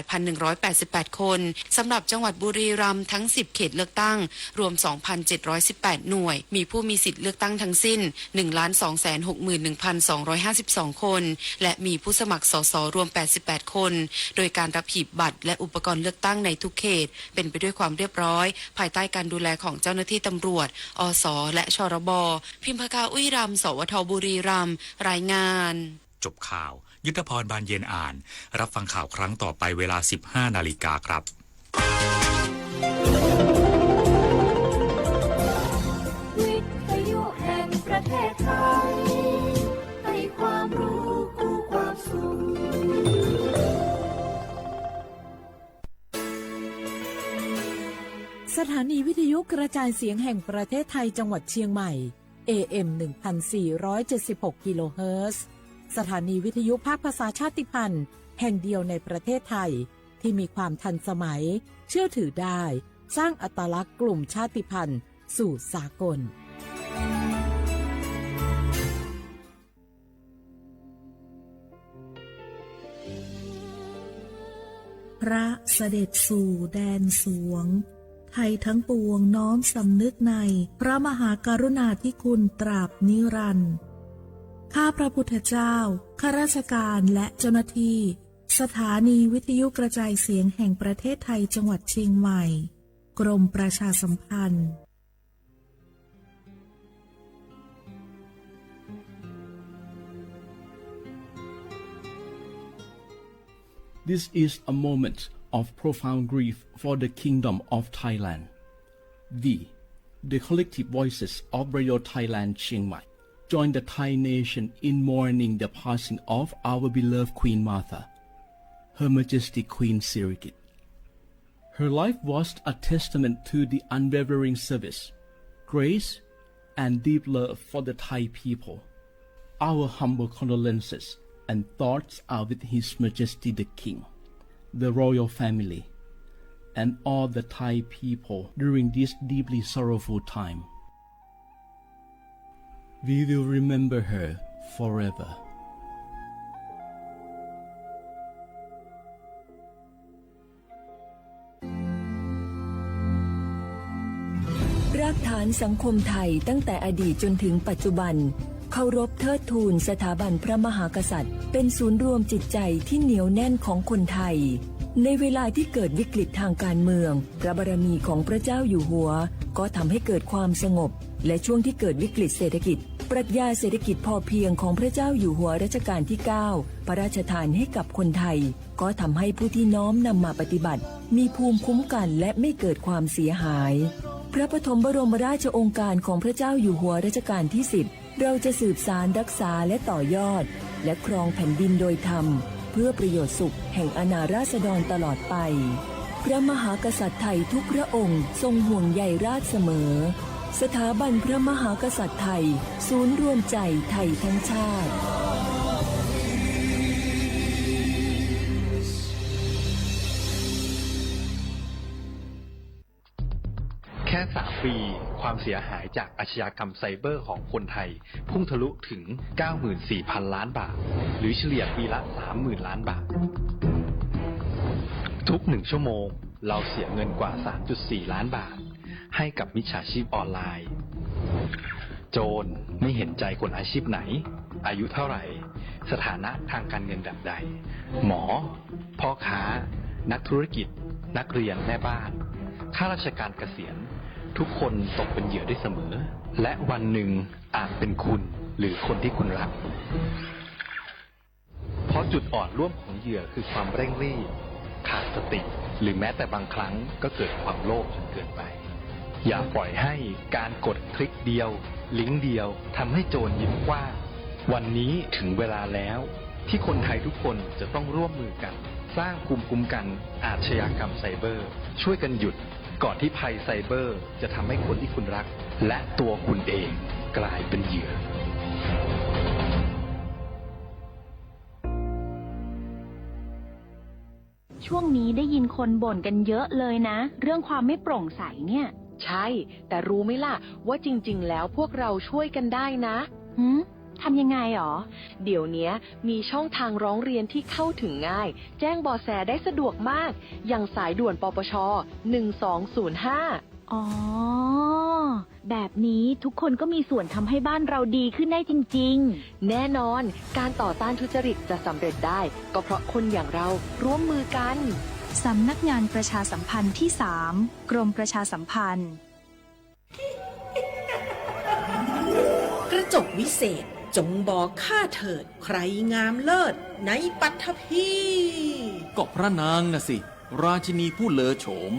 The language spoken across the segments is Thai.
8,188 คนสำหรับจังหวัดบุรีรัมย์ทั้ง 10 เขตเลือกตั้งรวม 2,718 หน่วยมีผู้มีสิทธิ์เลือกตั้งทั้งสิ้น 1,261,252 คนและมีผู้สมัครสสรวม 88 คนโดยการรับหีบบัตรและอุปกรณ์เลือกตั้งในทุกเขตเป็นไปด้วยความเรียบร้อยภายใต้การดูแลของเจ้าหน้าที่ตำรวจอสและชรบพิมพากา อุ้ยรำ สวท บุรีรัมย์รายงานจบข่าวยุทธพร บานเย็นอ่านรับฟังข่าวครั้งต่อไปเวลา 15 นาฬิกาครับวิทยุแห่งประเทศไทยให้ความรู้คู่ความสุขสถานีวิทยุกระจายเสียงแห่งประเทศไทยจังหวัดเชียงใหม่ AM 1476 กิโลเฮิรตซ์สถานีวิทยุภาคภาษาชาติพันธุ์แห่งเดียวในประเทศไทยที่มีความทันสมัยเชื่อถือได้สร้างอัตลักษณ์กลุ่มชาติพันธุ์สู่สากลพระเสด็จสู่แดนสวงไทยทั้งปวงน้อมสำนึกในพระมหากรุณาธิคุณตราบนิรันดร์ข้าพระพุทธเจ้าข้าราชการและเจ้าหน้าที่สถานีวิทยุกระจายเสียงแห่งประเทศไทยจังหวัดเชียงใหม่กรมประชาสัมพันธ์ This is a moment of profound grief for the Kingdom of Thailand. The collective voices of Radio Thailand Chiang Mai join the Thai nation in mourning the passing of our beloved Queen Martha, Her Majesty Queen Sirikit. Her life was a testament to the unwavering service, grace, and deep love for the Thai people. Our humble condolences and thoughts are with His Majesty the King, the royal family, and all the Thai people during this deeply sorrowful time. We will remember her forever. รากฐานสังคมไทยตั้งแต่อดีตจนถึงปัจจุบันเคารพเทิดทูนสถาบันพระมหากษัตริย์เป็นศูนย์รวมจิตใจที่เหนียวแน่นของคนไทยในเวลาที่เกิดวิกฤตทางการเมืองพระบารมีของพระเจ้าอยู่หัวก็ทำให้เกิดความสงบและช่วงที่เกิดวิกฤตเศรษฐกิจปรัชญาเศรษฐกิจพอเพียงของพระเจ้าอยู่หัวรัชกาลที่ 9 พระราชทานให้กับคนไทยก็ทำให้ผู้ที่น้อมนำมาปฏิบัติมีภูมิคุ้มกันและไม่เกิดความเสียหายพระปฐมบรมราชโองการของพระเจ้าอยู่หัวรัชกาลที่ 10เราจะสืบสานรักษาและต่อยอดและครองแผ่นดินโดยธรรมเพื่อประโยชน์สุขแห่งอาณาราษฎรตลอดไปพระมหากษัตริย์ไทยทุกพระองค์ทรงห่วงใยราชเสมอสถาบันพระมหากษัตริย์ไทยศูนย์รวมใจไทยทั้งชาติแค่3 ปีความเสียหายจากอาชญากรรมไซเบอร์ของคนไทยพุ่งทะลุถึง 94,000 ล้านบาทหรือเฉลี่ยปีละ 30,000 ล้านบาททุก1 ชั่วโมงเราเสียเงินกว่า 3.4 ล้านบาทให้กับมิจฉาชีพออนไลน์โจรไม่เห็นใจคนอาชีพไหนอายุเท่าไหร่สถานะทางการเงินแบบใดหมอพ่อค้านักธุรกิจนักเรียนแม่บ้านข้าราชการเกษียณทุกคนตกเป็นเหยื่อได้เสมอและวันหนึ่งอาจเป็นคุณหรือคนที่คุณรักเพราะจุดอ่อนร่วมของเหยื่อคือความเร่งรีบขาดสติหรือแม้แต่บางครั้งก็เกิดความโลภจนเกินไปอย่าปล่อยให้การกดคลิกเดียวลิงก์เดียวทำให้โจรยิ้มกว้างวันนี้ถึงเวลาแล้วที่คนไทยทุกคนจะต้องร่วมมือกันสร้างภูมิคุ้มกันอาชญากรรมไซเบอร์ช่วยกันหยุดก่อนที่ภัยไซเบอร์จะทำให้คนที่คุณรักและตัวคุณเองกลายเป็นเหยื่อช่วงนี้ได้ยินคนบ่นกันเยอะเลยนะเรื่องความไม่โปร่งใสเนี่ยใช่แต่รู้ไหมล่ะว่าจริงๆแล้วพวกเราช่วยกันได้นะ ทำยังไงหรอ เดี๋ยวนี้มีช่องทางร้องเรียนที่เข้าถึงง่าย แจ้งเบาะแสได้สะดวกมาก อย่างสายด่วนปปช 1205 อ๋อ แบบนี้ทุกคนก็มีส่วนทำให้บ้านเราดีขึ้นได้จริงๆ แน่นอนการต่อต้านทุจริตจะสำเร็จได้ ก็เพราะคนอย่างเราร่วมมือกัน สำนักงานประชาสัมพันธ์ที่ 3 กรมประชาสัมพันธ์ กระจกวิเศษจงบอกข้าเถิดใครงามเลิศในปัทภี ก็พระนางน่ะสิ ราชินีผู้เลอโฉม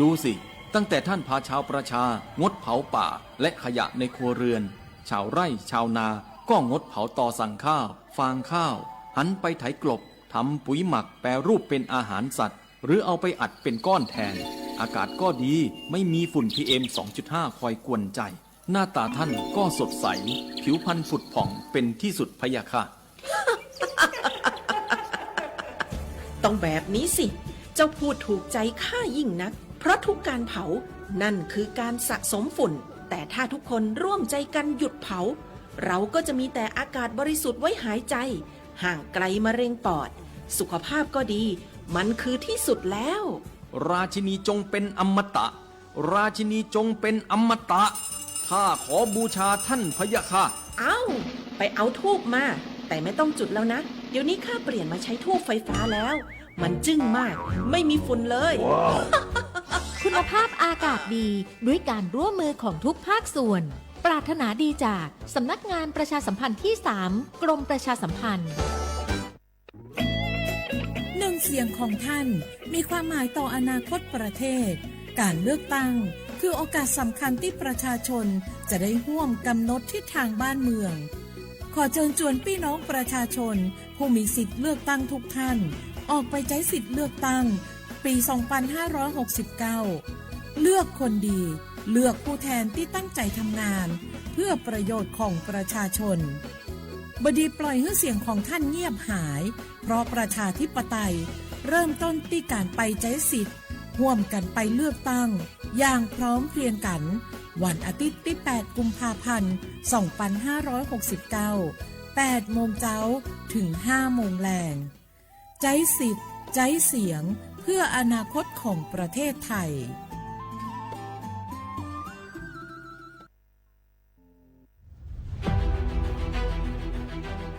ดูสิ ตั้งแต่ท่านพาชาวประชางดเผาป่าและขยะในครัวเรือน ชาวไร่ชาวนาก็งดเผาตอสั่งข้าว ฟางข้าว หันไปไถกลบทำปุ๋ยหมักแปรรูปเป็นอาหารสัตว์ หรือเอาไปอัดเป็นก้อนแทน อากาศก็ดีไม่มีฝุ่น PM 2.5 คอยกวนใจ หน้าตาท่านก็สดใส ผิวพรรณผุดผ่องเป็นที่สุดพะยะค่ะ ต้องแบบนี้สิ เจ้าพูดถูกใจข้ายิ่งนัก เพราะทุกการเผานั่นคือการสะสมฝุ่น แต่ถ้าทุกคนร่วมใจกันหยุดเผา เราก็จะมีแต่อากาศบริสุทธิ์ไว้หายใจ ห่างไกลมะเร็งปอด สุขภาพก็ดี มันคือที่สุดแล้ว ราชินีจงเป็นอมตะ ราชินีจงเป็นอมตะ ข้าขอบูชาท่านพะยะค่ะ ไปเอาธูปมา แต่ไม่ต้องจุดแล้วนะ เดี๋ยวนี้ข้าเปลี่ยนมาใช้ธูปไฟฟ้าแล้ว มันจึ้งมาก ไม่มีฝุ่นเลย คุณภาพอากาศดีด้วยการร่วมมือของทุกภาคส่วน ปรารถนาดีจากสำนักงานประชาสัมพันธ์ที่ 3 กรมประชาสัมพันธ์หนึ่งเสียงของท่านมีความหมายต่ออนาคตประเทศ การเลือกตั้งคือโอกาสสำคัญที่ประชาชนจะได้ร่วมกำหนดทิศทางบ้านเมือง ขอเชิญชวนพี่น้องประชาชนผู้มีสิทธิ์เลือกตั้งทุกท่านออกไปใช้สิทธิ์เลือกตั้งปี 2569 เลือกคนดี เลือกผู้แทนที่ตั้งใจทำงานเพื่อประโยชน์ของประชาชนบดีปล่อยให้เสียงของท่านเงียบหายเพราะประชาธิปไตยเริ่มต้นที่การไปใช้สิทธิ์ร่วมกันไปเลือกตั้งอย่างพร้อมเพรียงกันวันอาทิตย์ที่ 8 กุมภาพันธ์ 2569 8 โมงเช้าถึง 5 โมงแลงใช้สิทธิ์ใช้เสียงเพื่ออนาคตของประเทศไทย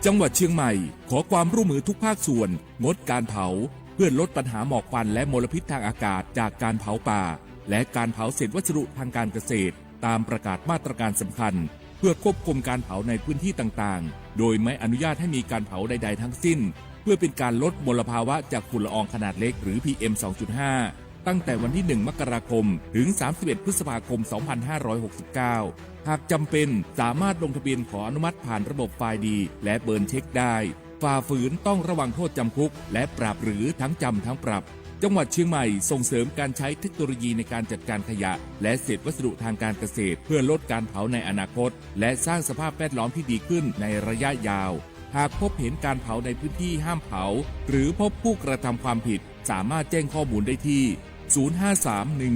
จังหวัดเชียงใหม่ขอความร่วมมือทุกภาคส่วนงดการเผาเพื่อลดปัญหาหมอกควันและมลพิษทางอากาศจากการเผาป่าและการเผาเศษวัสดุทางการเกษตรตามประกาศมาตรการสำคัญเพื่อควบคุมการเผาในพื้นที่ต่างๆโดยไม่อนุญาตให้มีการเผาใดๆทั้งสิ้นเพื่อเป็นการลดมลภาวะจากฝุ่นละอองขนาดเล็กหรือ PM 2.5 ตั้งแต่วันที่ 1 มกราคมถึง 31 พฤษภาคม 2569 หากจำเป็นสามารถลงทะเบียนขออนุมัติผ่านระบบไฟล์ดีและเบิร์นเช็คได้ฝ่าฝืนต้องระวังโทษจำคุกและปรับหรือทั้งจำทั้งปรับจังหวัดเชียงใหม่ส่งเสริมการใช้เทคโนโลยีในการจัดการขยะและเศษวัสดุทางการเกษตรเพื่อลดการเผาในอนาคตและสร้างสภาพแวดล้อมที่ดีขึ้นในระยะยาวหากพบเห็นการเผาในพื้นที่ห้ามเผาหรือพบผู้กระทำความผิดสามารถแจ้งข้อมูลได้ที่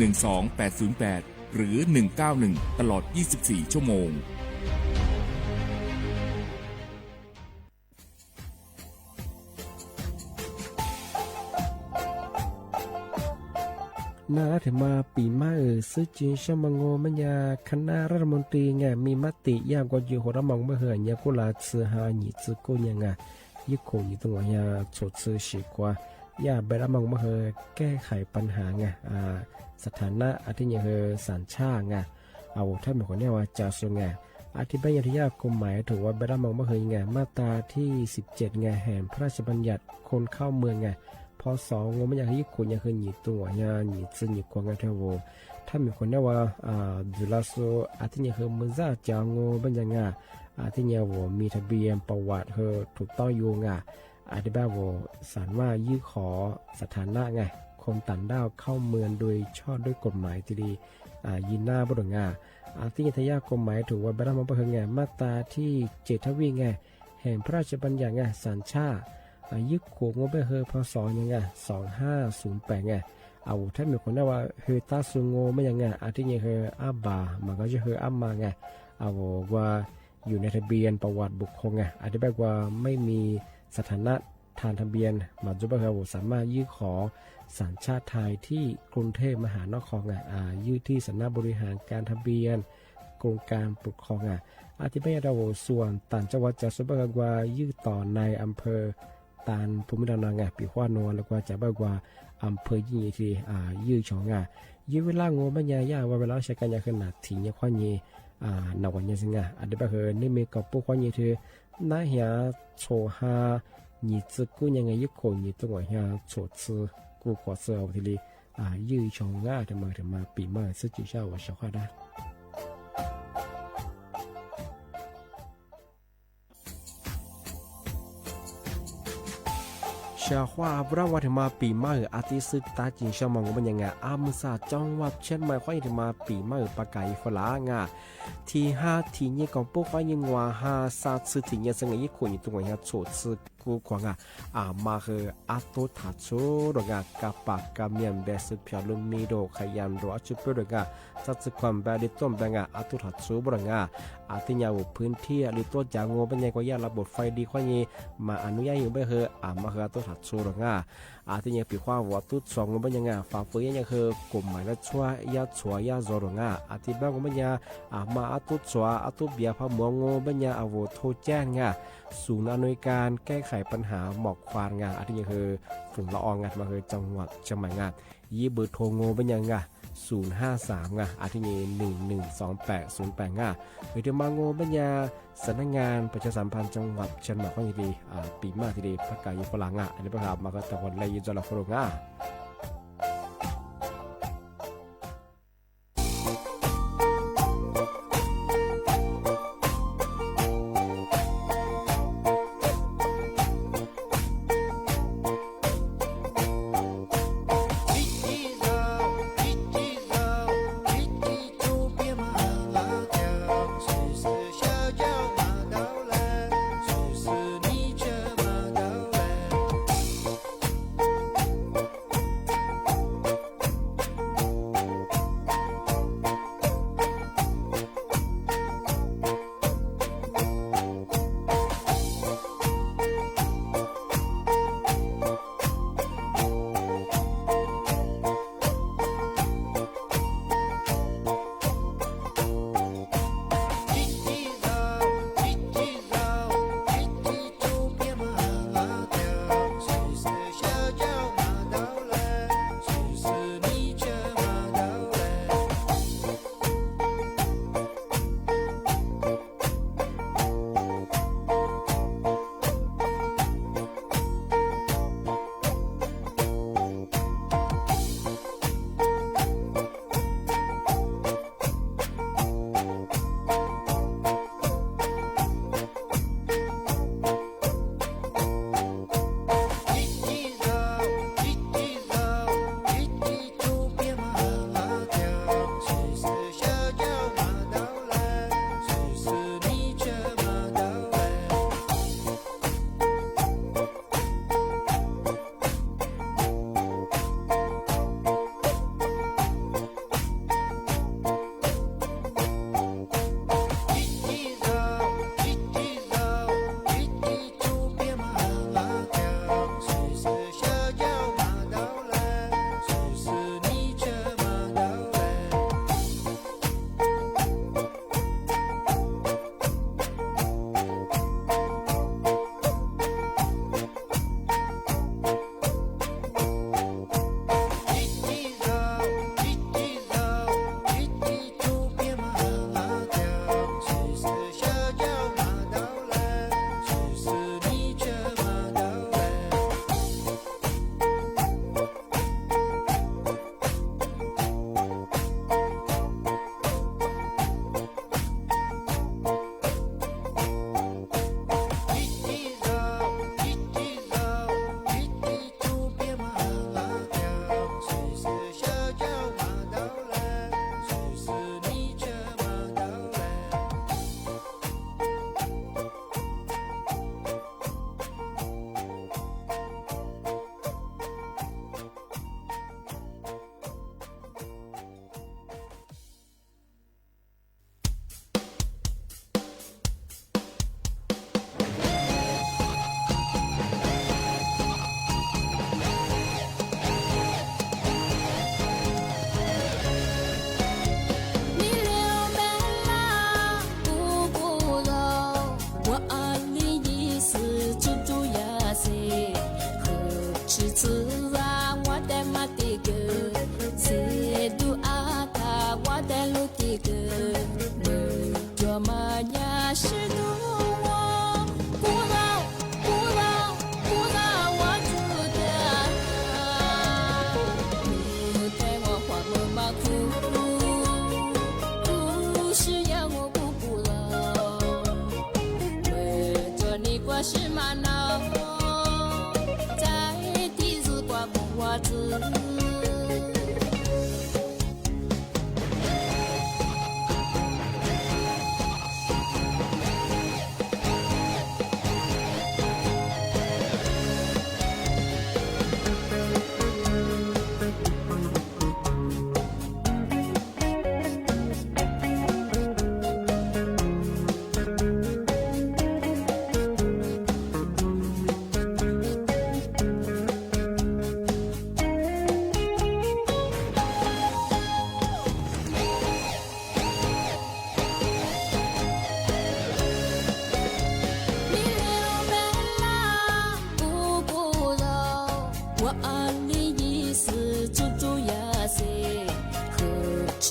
053-112-808 หรือ 191 ตลอด 24 ชั่วโมงน่าถึงมาปีมาซึ่งจีนชมงโงมันยาคณะรัฐมนตรีไงมีมติยามกว่าอยู่หัวระมองเมื่อเหือนยากุลาซือหาหนีซือกุยังไงยิ่งคงอยู่ตรงยาโฉดซือฉีกว่ายาเบระมองเมื่อเหือแก้ไขปัญหาไงสถานะอาทิตย์เหือสัญชาติไงเอาถ้าเป็นคนเนี่ยว่าจะส่งไงอธิบายที่ยากกฎหมายถือว่าเบระมองเมื่อเหือไงมาตราที่17ไงแห่งพระราชบัญญัติคนเข้าเมืองไงพอสองงมันอยากให้คนอยากให้หนีตัวอยากหนีซึ่งหนีกวางกันเท่าว่าถ้ามีคนเนี่ยว่าดูแลโซอาทิตย์เนี่ยคือมือจ่าจางงเป็นยังไงอาทิตย์เนี่ยว่ามีทะเบียนประวัติเธอถูกต้องอยู่ไงอธิบายว่าสารว่ายื่นขอสถานะไงคนต่างด้าวเข้าเมืองโดยชอบด้วยกฎหมายที่ดียินหน้าบุรุษไงอาทิตย์ทยากฎหมายถือว่าบรรดามาเพื่อไงมาตราที่7 ทวีไงแห่งพระราชบัญญัติไงสัญชาติยึดขวงงบไปเฮอพศยังไง2508ไงเอาถ้ามีคนได้ว่าเฮตาซุงโงไม่ยังไงอาทิตย์เฮออาบามันก็จะเฮออามาไงเอาว่า อยู่ในทะเบียนประวัติบุคคลอธิบายว่าไม่มีสถานะทางทะเบียนมาจุบะสามารถยื่นขอสัญชาติไทยที่กรุงเทพมหานครยื่นที่สำนักบริหารการทะเบียนกรมการปกครองอธิบายเราส่วนต่างจังหวัดจะสุบะว่ายื่นต่อในอำเภอตานภูมิลำเนาปีขวานนแล้วก็จะบอกว่าอำเภอยี่ที่ยื่นชองยื้อเวลางูไม่ยายาว่าเวลาใช้กันยาขนาดถี่เนี่ยควายีนวันยาสิงอันเดียบคือนี่มีกับพวกควายีคือน่าเหียโชฮาหยี่ซึกูยังไงยุคคนยี่ตัวเหียโชซึกูขอเสือทีลียื้อชองถึงมาปีใหม่ซึ่งจีเช่าว่าชาวได้ชาวว่าบราวถึงมาปีใหม่อาทิตย์สึกตาจิงชมองมันยังไงอามุสาจังหวัดเช่นไม่ค่อยถึงมาปีใหม่ปากไก่ฝรั่งที่5ที่นี่ก็ปุ๊กว่ายังว่า5 3ที่นี่ซึ่งอีกคนอยู่ตรงนี้โฉดซึกูกว่ามาคืออาตุทัชโรกับปากกับเมียนเบสเพียลุมมีโดขยันรัวชุบเปรจัดสึกความแบบดิต้มแบงอาตุทัชโบรอาทิยาวพื้นที่หรือตัวจางงูเป็นยังก็ยาระบบไฟดีข้อนี้มาอนุญาตอยู่ไม่คือมาคืออาตุทัชโบรอาทิยังปีความวัดตุดสองงูเป็นยังฝ่าฝืนยังคือกลุ่มหมายละชัวยาชัวยาโซรอาทิบ้างงูเป็นยังมาอาตุชัวอาตุเบียพะมัวงูเป็นยังอาวุธโทแจ้งศูนย์อำนวยการแก้ไขปัญหาหมอกควานอาทิยังคือฝุ่นละอองมาคือจังหวัดเชียงใหม่ยี่เบอร์โทรงูเป็นยัง053อาทินี้112808หรือที่มางูเป็นยังสำนักงานประชาสัมพันธ์จังหวัดเชียงใหม่ข้อดีปีมากทีเดียวพักกายฝรั่งอันนี้ประกาศมาก็ตะวันเลยยืนจะหลับฝรั่ง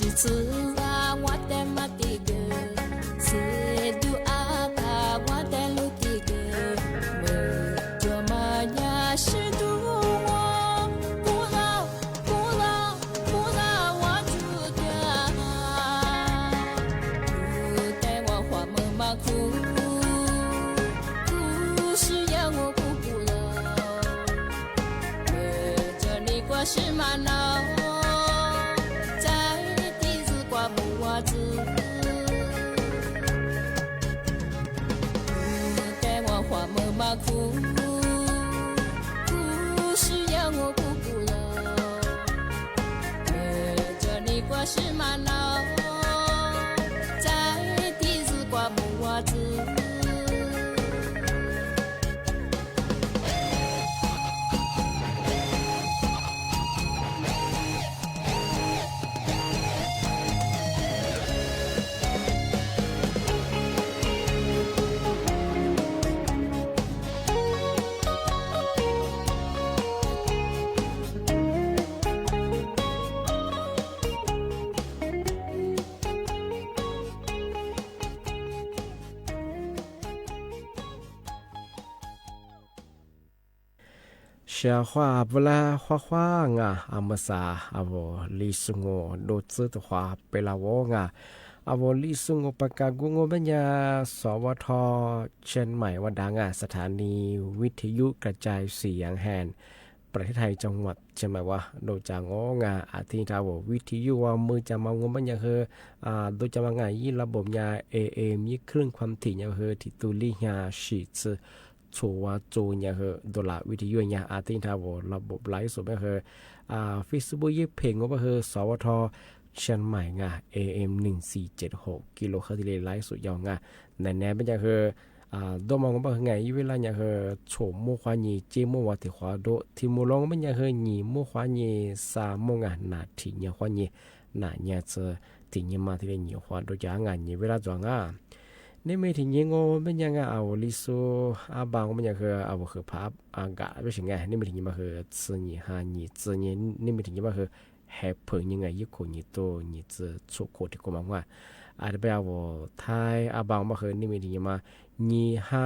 是自啊我的马蒂格，是杜阿卡我的路蒂格，我就玛雅是杜我，不老不老不老我主的，不带我花么马库，不是要我不不老，我这里过是玛瑙。苦苦是要我不不老，这里过是玛瑙，在地子挂木袜子。เชียว่าเวลาว่าๆงาอามาซาอาวลิสุงโอโดซึตว่าเปลาวงาอาวลิสุงโอปากากุงโอบัญญาสวทเชียงใหม่วันดังสถานีวิทยุกระจายเสียงแห่งประเทศไทยจังหวัดเชียงใหม่ว่าโดยจางงาอาทิตย์ทาววิทยุว่ามือจะมางบัญญาโดยจะมางยี่ระบบยา AM ยี่คลื่นความถี่ยาที่ตุลิยาชิตชัวจูเนี่ยคือดอลลาร์วิทยุเนี่ยอาทิตย์ทาวระบบไลฟ์สดก็คือFacebook ยี่เพลงก็คือสวทเชียงใหม่งา AM 1476กิโลเฮิรตซ์ที่ไลฟ์สดยาวงาในแนวเป็นอย่างคือดมองก็คือไงยี่เวลาเนี่ยคือโฉมมัวควานีเจมัววัติควาโดที่มัวลองเป็นอย่างคือหนีมัวควานีสามมัวงาหนาถี่เนี่ยควานีหนาเนี่ยจะถี่เนี่ยมาที่เรียนเนี่ยควาโดยอย่างงานเนี่ยเวลาจ่างนี่ไม่ถึงยังโง่เป็นยังไงเอาลิโซอาบางเป็นยังคือเอาคือภาพอากาศไม่ใช่ไงนี่ไม่ถึงยังมาคือซื้อนี่หานี่ซื้อนี่นี่ไม่ถึงยังมาคือแฮปเปิลยังไงยี่คนยี่โตยี่จะสุขที่กูมองว่าอาจจะไปเอาไทยอาบางมาคือนี่ไม่ถึงยังมายี่ห้า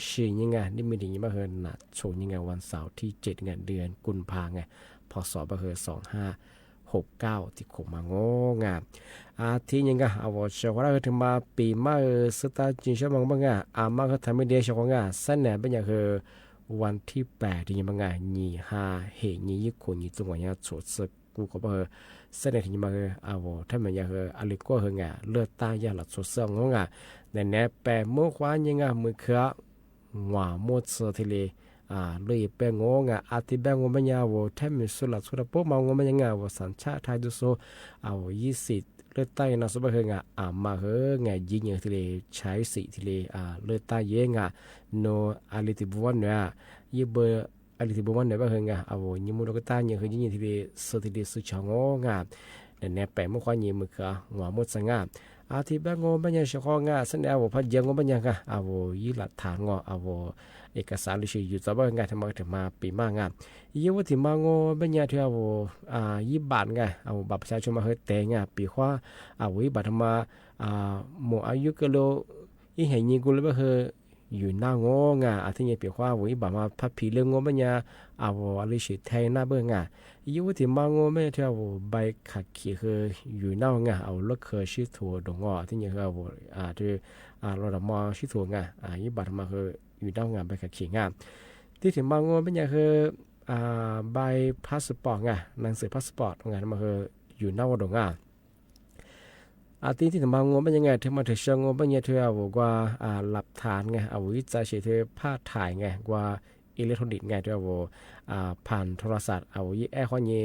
สี่ยังไงนี่ไม่ถึงยังมาคือหนัดโชว์ยังไงวันเสาร์ที่7เดือนกุมภาไงพศมาคือ2569ที่กูมางงามที่ยังไงเอาว่าเช้าวันถึงมาปีมาสตาร์จินชั่วโมงบ้างไงมาก็ทำไม่ได้เช้าวันไงสั้นเนี่ยเป็นอย่างคือวันที่8ที่ยังบ้างไงยี่ห้าเหตุยี่คนยี่จังหวะเนี่ยโฉดสึกกูก็บอกสั้นเนี่ยที่ยังบ้างเอาว่าถ้ามันอย่างคืออะไรก็เหงไงเลือดตายาหลัดโฉดเสื่อมงไงในแนบแปะมือขวายังไงมือขวาหัวมือเสือทีเลยเลยแปงงอ่ะอาทิแบงงมันยาวแทมสุลัดสุดปุ๊บมองมันยังไงว่าสัญชาติไทยดูโซเอา20เลือดใต้นะสบายเหงะมาเหงไงยิงอย่างทีเลยใช้สีทีเลยเลือดใต้เยงโนอาริติบุวันเนี่ยยี่เบอร์อาริติบุวันเนี่ยบ้าเหงเอายิมุดก็ตาอย่างคือยิงทีเลยสุดทีเลยสุดช่างงะเนี่ยแปะมือขวายิงมือขวาหัวมือสังงะอาทิแบงงมันยังเฉพาะงะสัญญาว่าพัดยังมันยังเอายี่หลักฐานงเอาเอกสารหรือชื่ออยู่จะว่าไงทำไมถึงมาปีมากงานยี่ว่าถึงมาโง่เป็นยังที่เอายี่บาทไงเอาบัตรประชาชนมาเฮแต่งปีว่าวิบัตรมาหมู่อายุก็โลยี่เห็นยี่กูเลยว่าอยู่หน้าโง่ไงที่ยี่ปีว่าวิบัตรมาพัดผีเรื่องโง่เป็นยังอะไรชื่อไทยหน้าเบื้องไงยี่ว่าถึงมาโง่ไม่ที่เอาใบขัดขี่คืออยู่หน้าไงเอารถเคยชื่อถั่วดงที่ยี่คือที่เราดมาชื่อถั่วไงยี่บัตรมาคืออยู่ด้านงานไปขับขี่งานที่ถึงบางงเป็นอย่างคือใบพาสปอร์ตไงหนังสือพาสปอร์ตงานมาคืออยู่หน้าวัดงานที่ถึงบางงเป็นยังไงถึงมาถึงเชิงงเป็นยังเธอบอกว่าหลักฐานไงเอาวิจัยเฉยเธอภาพถ่ายไงว่าอิเล็กทรอนิกส์ไงเธอบอกผ่านโทรศัพท์เอายี่แอร์ข้อนี้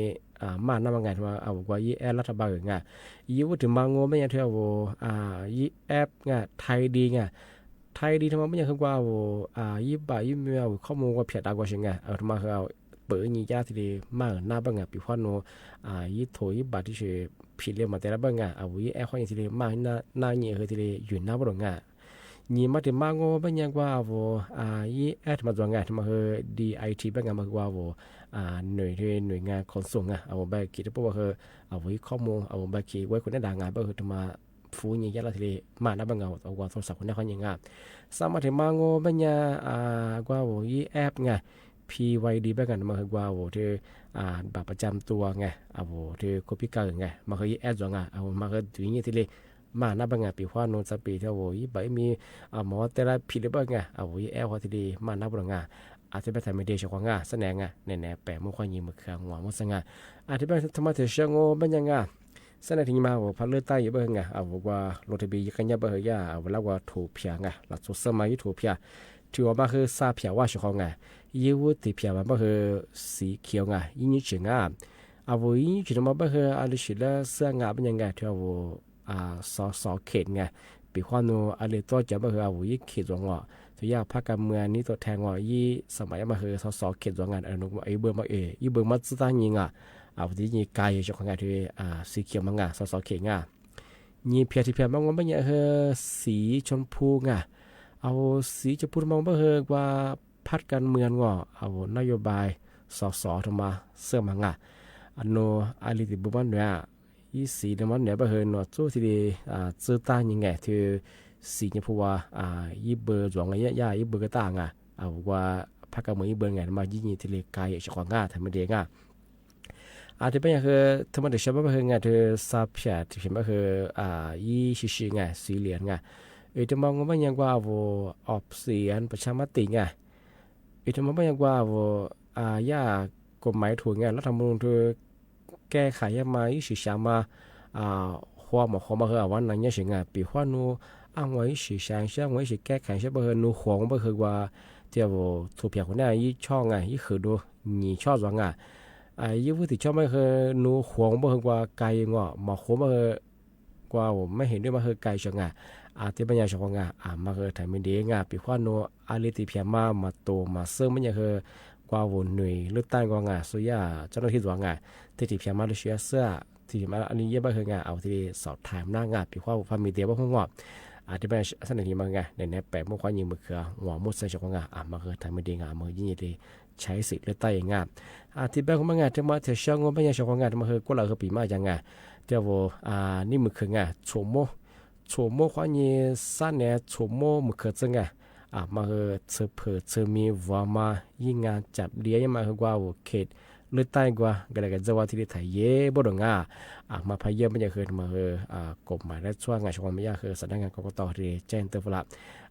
มาหน้าบางไงเธอเอาบอกว่ายี่แอร์รัฐบาลไงยี่ว่าถึงบางงเป็นยังเธอบอกยี่แอปไงไทยดีไงไทยดีทำไมไม่ยังคือว่ายี่บ่ายี่มีข้อมูลว่าเพียดตากว่าเช่นไงทำไมเขาเปิดยี่ยาที่ดีมากหน้าบ้างปีพอนโนยี่โถยี่บ่าที่เชื่อผิดเรื่องมาแต่ละบ้างยี่แอร์ข้อยี่ที่ดีมากหน้ายี่คือที่ดีอยู่หน้าบ้างยี่มาถึงมากโง่บ้างยังว่ายี่แอร์ทำมาตัวไงทำไมคือ DIT บ้างมาคือว่า หน่วยงานขนส่งเอาไปคิดเพราะว่าเอาไว้ข้อมูลเอาไปคิดไว้คนได้ด่างานไปทำมาฟูนี่ยะละทีมานับเงาเอาว่าโทรศัพท์คนได้เขาอย่างสามารถที่มาโง่ปัญญากว่าว่าอีแอปไง PYD แบบกันมาคือกว่าว่าที่บัตรประจำตัวไงเอาที่คอพิการไงมาคืออีแอปจังเอามาคือถึงอย่างที่มานับเงาปีว่าโน้ตปีเท่าว่าอีใบมีหมอแต่ละผิดหรือเปล่าไงเอาอีแอปเขาที่มานับเงาอาจจะไปทำไม่ได้เฉพาะงาแสดงแน่ๆแปะมือควายยิงมือเครื่องหัวมือสง่าอาจจะไปทำมาเถอะเชิงโง่เป็นยังไงสนที่มาว่าพันเลือดใต้อยู่บ้างไงเอาว่าโรตีบีกันยับเบอร์ยาเอาแล้วว่าถูกเพียงไงหลักสุดสมัยถูกเพียที่ว่ามาคือซาเพียว่าเฉพาะไงยี่วุฒิเพียมันก็คือสีเขียวไงยิ่งยิ่งจึงเอาว่ายิ่งจึงมาก็คืออะไรสิละเสื้องาเป็นยังไงที่ว่าสอเขตไงปีความโนอะไรตัวจะก็คือเอายิ่งเขตตรงอ่ะที่ยาพักการเมืองนี้ตัวแทงว่ายี่สมัยมาคือสอเขตตรงงานอนุมาไอเบอร์มายี่เบอร์มาตั้งยิงเอาที่นี่กายอยู่ของงานที่สีเขียวมังสอเขตนี่เพียที่เพียมังว่าไม่ใช่สีชมพูเอาสีชมพูมังว่าว่าพัดการเมืองเอานโยบายสทำมาเสื้อมังอันโนอาลิติบุบันเนี่ยยี่สีเดมันเนี่ยว่าหนวดจู่ที่จื้อตั้งยังไงที่สีชมพูว่ายี่เบอร์จวงอะไรย่ายี่เบอร์ก็ต่างเอาว่าพักการเมืองยี่เบอร์ไงมายี่นี่ที่กายอยู่ของทำไม่ได้อาจจะเป็นอย่างคือธรรมดาใช่ไหมคือไงที่ซาพิชที่เป็นคือยี่ชิไงสีเหลืองจะมองว่าอย่างว่าว่าออกเสียงประชามติจะมองว่าอย่างว่าว่าย่ากฎหมายถูกรัฐธรรมนูญที่แก้ไขมายี่สิบสามมาหัวหมอเขามาคือวันนั้นยี่สิบปีว่านูอ้างไว้สิสามใช่ไว้สิแก้ไขใช่ไหมคือนูหัวก็คือว่าเจ้าถูกเพียงคนนี้ยี่ช่องยี่คือดูยี่ช่อจังยี่วุฒิชอบไม่เคยนูหวงบ่เคยกว่าไก่งอหมอโคมาเคยกว่าไม่เห็นด้วยมาเคยไก่จังที่ปัญญาชงมาเคยถ่ายไม่ดีปีว่านูอาลิติเพียมาโตมาเสริมมันยังเคยกว่าวนหน่วยเลือกตั้งกว่าสุยาเจ้าหน้าที่ตัวที่ที่เพียมาเลยเชื่อเสื้อที่มาอันนี้เยอะมากเคยเอาที่สอบถามหน้างปีว่าพามีเดียว่าพงที่เป็นสถานีมาในแปะมุขวายิงมือเครือหัวมุดใส่ชงมาเคยถ่ายไม่ดีมือยิ่งดีใช้สิทธิ์เลือกตั้งที่แบบของมันที่มาเที่ยวช่างว่าไม่ยังชาวงานที่มาก็เราคือปีมาจังเดี๋ยวนี่มือคือชั่วโมงความยี่สั้นเนี่ยชั่วโมงมือคือจังมาคือเสือเผือเสือมีว่ามายิ่งงานจับเลี้ยงมาคือกว่าเขตเลือกตั้งกว่าก็เลยกันจะว่าที่ไทยเย่บ่ดงมาพายเยี่ยมมันจะคือมาคือกฎหมายและช่วงงานชาวไม่ยากคือสำนักงานกกตที่แจ้งเตือนละ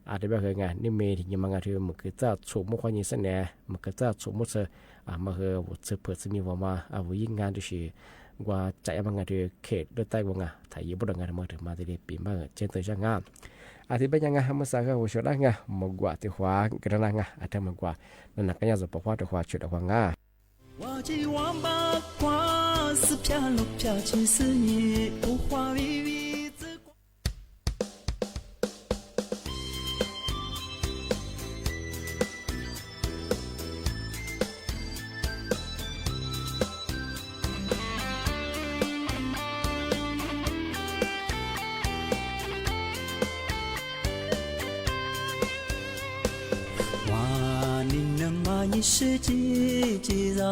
อาจจะแบบเคยนี่เมย์ที่ยังมางานที่มือคือเจ้าชั่วโมงความยี่สั้นเนี่ยมือคือเจ้าชั่วโมงเสือมาคือเสือเผือเสือมีว่ามายิ่งงานดูสิว่าใจบางงานที่เขตเลือกตั้งว่าไทยเย่บ่ดงมาถึงมาที่ปีมาเจ้งเตือนช่างอาทิตย์เป็นยังไงทำมาสักหัวชดงมากว่าที่ขวากระนังอาจจะมากว่านั่นนักการจะบอกว่าที่ขวาชุดขวาง我这王八瓜是飘路飘进思念，无话微微之光。你是几几绕，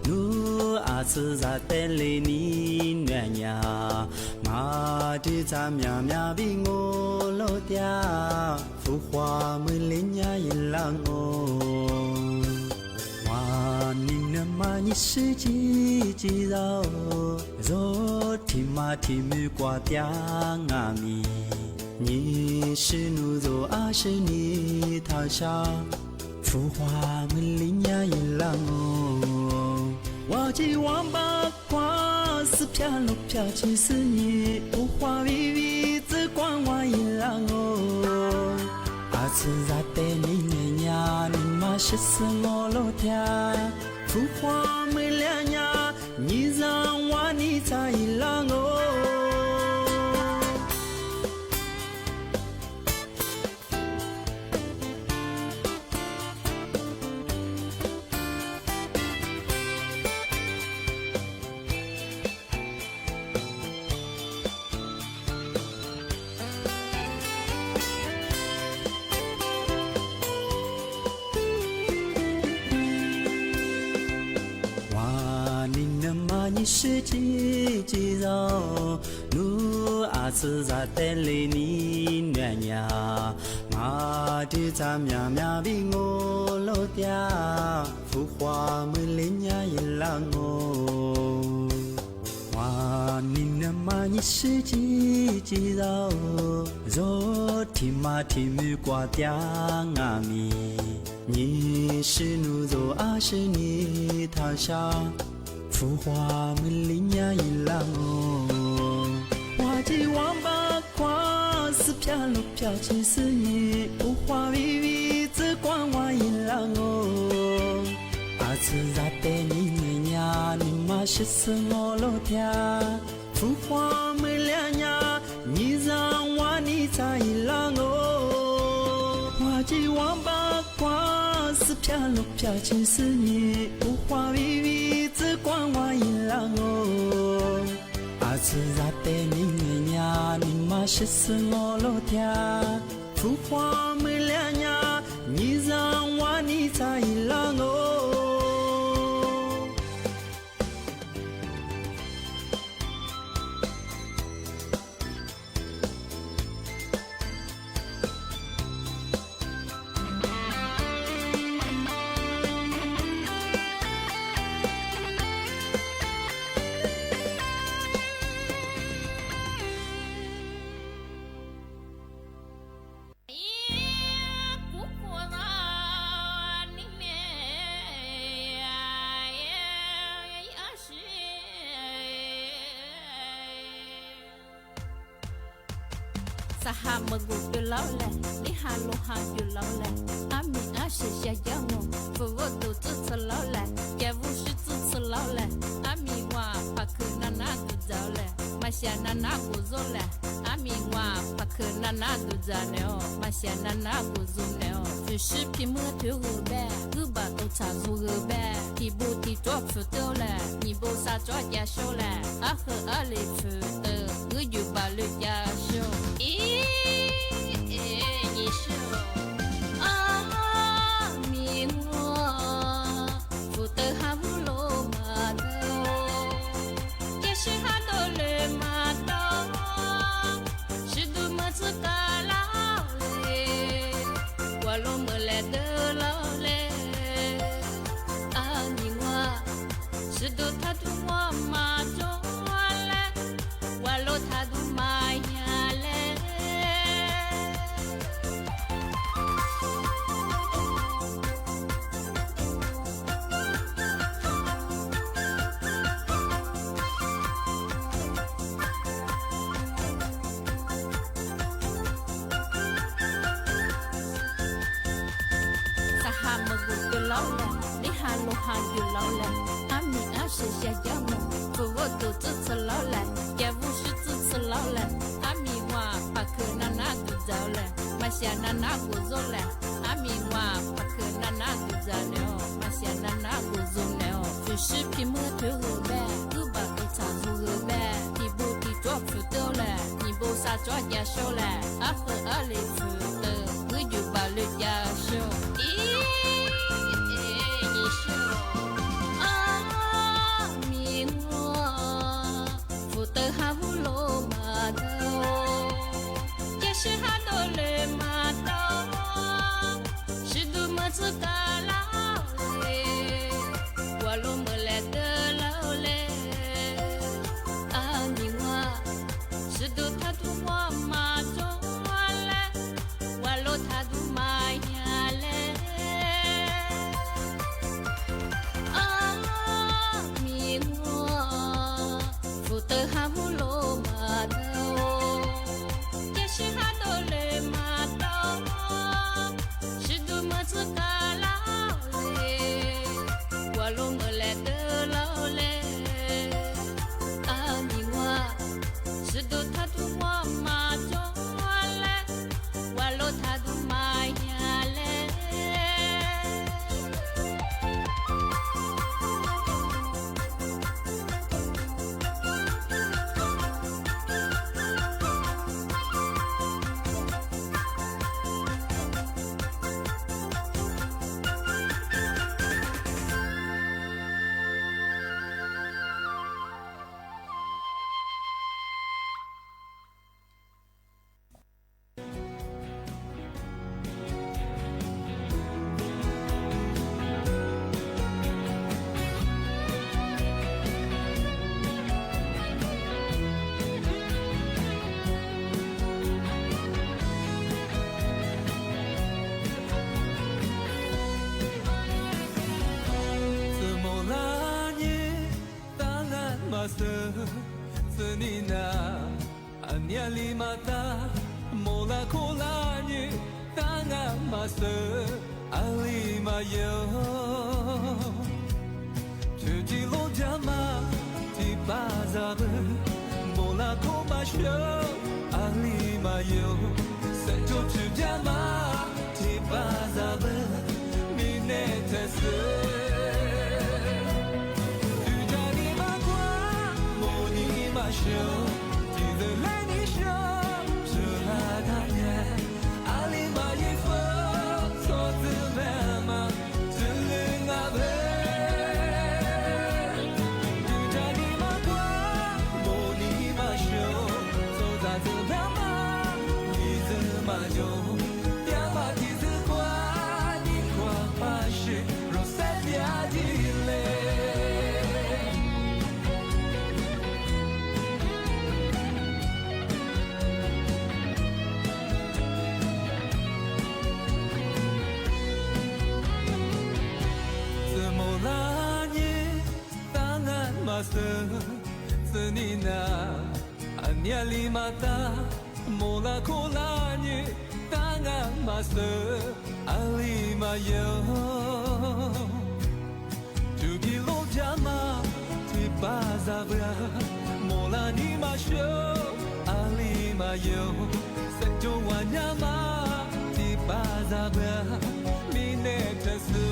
路阿次在带来你暖呀，马的咱喵喵比我老嗲，浮华没脸呀一浪哦。哇，你那么你是几几绕，若提马提木瓜嗲阿咪，你是奴肉阿是你逃下。浮华没林呀一浪哦，我这王八瓜是飘路飘进思念，无话微微只管我一浪哦，阿次在带你年呀，你妈是死我老天，浮华没亮呀，你让我你在一浪哦。嘛你是几几绕，努阿子在带里你暖呀，马的咱喵喵比我老嗲，浮华没脸呀一浪哦。哇，你那嘛你是几几绕，若提嘛提木瓜嗲阿咪，你是努肉啊是你躺下，浮华没脸呀一浪哦。花季王八花是飘落飘起是你，浮华微微只光我一浪哦。阿子在带你呀，你妈是死我老天，浮华没亮呀，你让我你在一浪哦。花季王八花是飘落飘起是你，浮华微微只光我一浪哦。阿子在带你呀，你妈是死我老天，浮华没亮呀，你让我你在一浪哦。Saha magudu laule, ni halu haju laule. Ami ashe shayango, fuwodu tutsu laule. Kevushi tutsu laule. Ami wa pakuna nagu zaule. Mashana nagu zole. Ami wa pakuna nagu zaneo. Mashana nagu zuneo. Fushi pimu turube, guba uta zurube. Tibu ti drop futole, nibo sa drop ya shole. Ahe ale fute, uyu balu ya sho. 哈姆罗。master senina anya limata mola kolani tanga master alimayo tuji lo jama ti bazabe mola komasho alimayo sejo tu jama ti bazabe minetese senina anya limata mola kolani tanga master alimayo tugi lo jama ti bazabra mola ni masho alimayo sejo wanyama ti bazabra minetese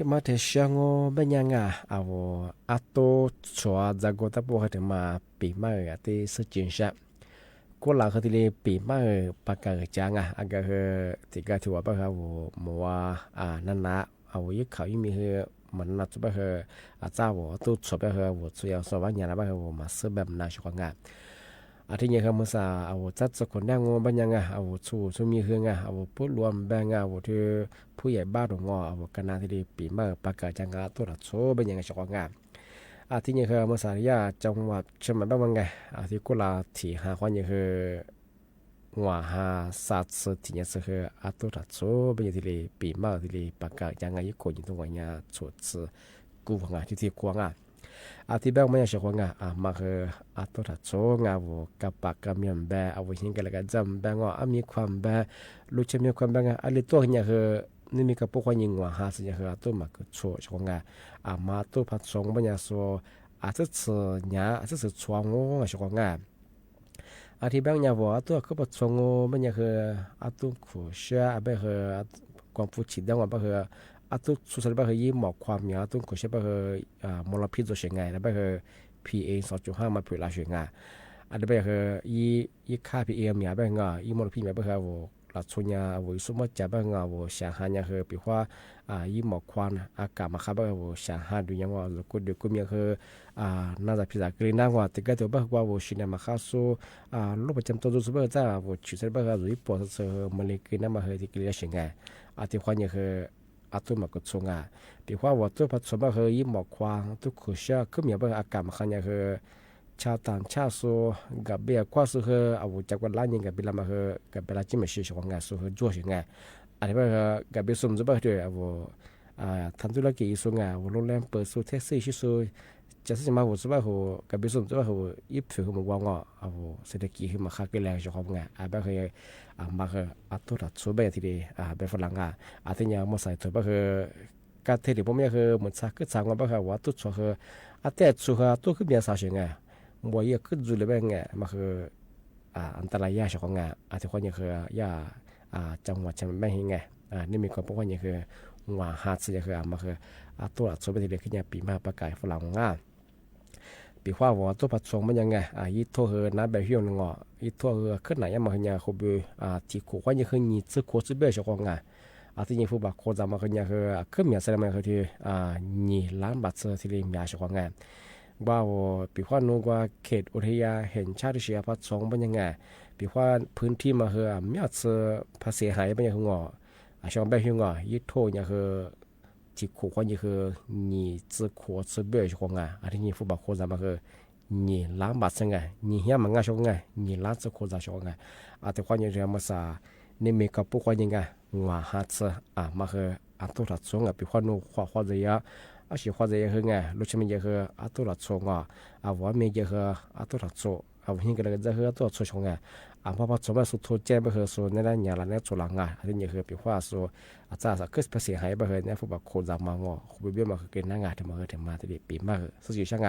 ที่มาเทชังโอเป็นยังไงเอาอัตโตชัวจากกูตะปูให้ถึงมาปีมาที่สุจินชะกูหลังเขาที่ปีมาปากกาจังอากาศที่ก็ถือว่าเป็นเขามัวนั่นนะเอายึดเขายิ่งมีเหมันนัดจะเป็นอาจารย์ว่าตู้ชัวเป็นเขาช่วยสวัสดิ์นะเป็นเขามาซื้อแบบน่าชอบงานที่นี่เขาเมื่อสาเอาจัดสกุลได้งอเป็นยังไงเอาชูมีเฮืองเอาพูดรวมแบ่งเอาที่ผู้ใหญ่บ้านของเอาคณะที่ดีปีมาปากกาจังตัวละโซเป็นยังไงชอบงานที่นี่เขาเมื่อสายาจังหวัดเชียงใหม่เป็นยังไงที่กุลาที่หาความยังคือว่าหาสัตว์ที่ยังคือตัวละโซเป็นยังที่ปีมาที่ดีปากกาจังยี่คนอยู่ตรงวันนี้ชดซื้อกูงานที่กวางที่แบงไม่อยากชอบงานมาคือตัวถัดโซงาวูกับปากกับมีมแบเอาไว้หิงกันแล้วก็จำแบงว่ามีความแบรู้จะมีความแบงอะไรตัวเนี่ยคือนี่มีกับพวกคนยิงว่าหาสิ่งคือตัวมาคือโชชงงามาตัวพัดสงปัญญาโซจะเสือเนี่ยจะเสือชวงงชงงาที่แบงเนี่ยว่าตัวคือพัดสงปัญญาคือตัวขู่เชื่อไปคือความผู้ชิดดังว่าไปคือ ตุสุดท้ายไปคือยี่หมอกความเหนียวตุ้งก็ใช้ไปคือมลพิษตัวเฉียงไงแล้วไปคือ PA 2.5 มาเผยลาเฉียงไงอันนี้ไปคือยี่ค่า PA เหนียวไปเงายี่มลพิษเหนียวไปคือว่าหลักส่วนใหญ่ว่าสมมติจะไปเงาว่าเสียงหันยังคือปีว่ายี่หมอกควันอากาศมาครับไปว่าเสียงหันดูยังว่าลูกเด็กก็มีคือน่าจะพิจารณาน่าว่าแต่ก็ตัวไปว่าชินมาข้าวสู้โรคประจำตัวดูสุดไปจ้าว่าชุดเสร็จไปคือรู้ปวดเสือมันเลยกินน้ำมาคือที่กินแล้วเฉียงไงที่ความยังคือตัวมากดส่งปีว่าตัวผสมไปคือยี่หมอกควันตัวขุเชื่อขึ้นมีไปอากาศมาขันยังคือชาวต่างชาติสู้กับเบียร์กว่าสู้คือจากวันล้านยังกับเบลามาคือกับเบลาจิมชื่อของงานสู้คือจั่วเฉียงไงอันนี้ไปคือกับเบลสุ่มจะไปด้วยทำธุรกิจสู้งานโรงแรมเปิดสู้แท็กซี่สู้จะสิ่งมาหัวสู้ไปหัวกับเบลสุ่มจะไปหัวยิบถือขึ้นมาว่างเศรษฐกิจขึ้นมาค่าเกลียงของงานไปคือมาคือตัวตัดสู้ไปทีเดียวไปฝรั่งที่ยังมาใส่ตัวไปคือการเทดิผมเนี่ยคือเหมือนสักก็สั่งมาไปคือว่าตัวชัวคือแต่ชัวคือตัวขึ้นเบียร์สาวเฉียงไงบัวเยอะขึ้นจุดเลยไปไงมาคืออันตรายยากเฉพาะงานที่คนยังคือยาจังหวัดจะไม่เห็นไงนี่มีความพวกคนยังคือว่าหาดเสียคือมาคือตัวสุดไปทีเดียวขึ้นยังปีมาประกายฝรั่งงาปีว่าว่าตัวผัดสงมันยังไงยี่ทั่วเฮน้ำแบบเฮี้ยนงอยี่ทั่วเฮขึ้นไหนยังมาขึ้นยังขบที่ขู่ว่ายังคือยี่ซื้อขวดซื้อเบี้ยเฉพาะงานที่ยังผู้บักโคจามาขึ้นยังคือขึ้นมีอะไรมาคือที่ยี่ล้านบาทเสียที่เรียนยาเฉพาะงานว่าปีว่านู้ว่าเขตอุทยานแห่งชาติเชียพัดสงเป็นยังไงปีว่าพื้นที่มาคือมีอัตราภาษีหายเป็นยังไงงอช่วงแบบยังไงยี่โทยังคือที่ขู่ว่ายังคือยี่ซื้อขวดซื้อเบี้ยเฉพาะงานที่ยังผู้บักโคจามาคือยี่ล้านบาทเสียไงยี่เหี้ยมันง่ายเฉพาะงานยี่ล้านซื้อขวดเฉพาะงานแต่ความยังเรียนมาซานี่มีกับพวกว่ายังไงว่าฮัตส์มาคือตัวถัดสงปีว่านู้ว่าจะยา喜欢这些个，路上面也和多了错外面也和多了错，现在那个这和多错穷爸爸做嘛是拖肩不和说那年了那做人还也和比话说咋啥可是不是还不和那副把口罩嘛会不会嘛跟那他们和他们这里比嘛实际上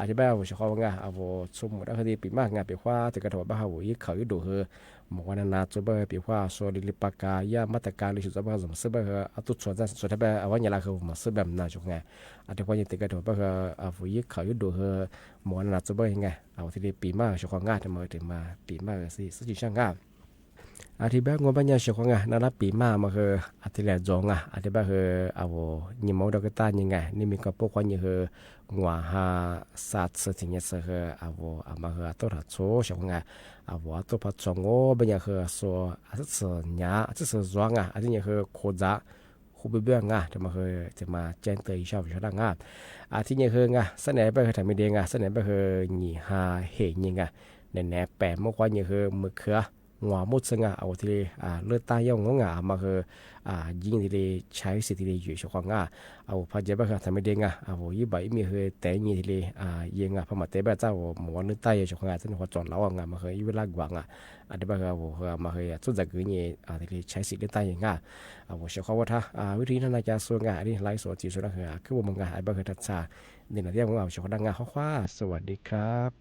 这边我是好我出门那个比嘛比话这个头把我一考一度和วันนั้นจะไปปีว่าส่วนลิปากายามาตรการหรือสุดท้ายสมมติว่าตุชวนจะสุดท้ายวันนี้เราคือมาซื้อแบบนั้นจุกไงแต่พอยังติดกันตัวไปคือผู้ยิ่งเขาอยู่ดูคือวันนั้นจะไปยังไงที่ได้ปีมากช่วงง่ายจะมาปีมากสิสุดที่ช่างง่ายที่แบบงบปัญญาช่วงง่ายนั่นปีมากมาคือที่เหลือจงที่แบบคือยิ่งมองดูก็ตายังไงนี่มีกับพวกคนยังคืองัวหาสัตว์สิ่งนี้คือมาคือตัวหัดโซ่ช่วงง่ายตัวผัดสงโง่เป็นอย่างคือส่วนที่ส่วนยาที่ส่วนร้องที่อย่างคือโคจาคูเบี้ยจะมาคือจะมาแจ้งเตือนชาวชาวดังที่อย่างคือเสนอไปคือทำไม่ดีเสนอไปคือหนีหาเหตุยังแน่แปะเมื่อวานอย่างคือมือเขืองัวมุดซึ่งที่เลือดตายย่องมาคือยิงที่ใช้สิทธิ์ที่อยู่ช่วงพอจะไปคือทำไม่ดียี่ใบมีคือแต่ยี่ที่ยิงพอมาเตะแบบเจ้าหมวนเลือดตายช่วงซึ่งหัวจอนแล้วมาคือยี่เวลากว่างที่แบบคือมาคือสุดจากคือยี่ที่ใช้สิทธิ์เลือดตายยังเชื่อเขาว่าถ้าวิธีนั้นน่าจะส่วนที่ไล่ส่วนจีส่วนคือว่ามันที่แบบคือทัศน์ในหน้าที่ของเราเชื่อเขาดังข้อว่าสวัสดีครับ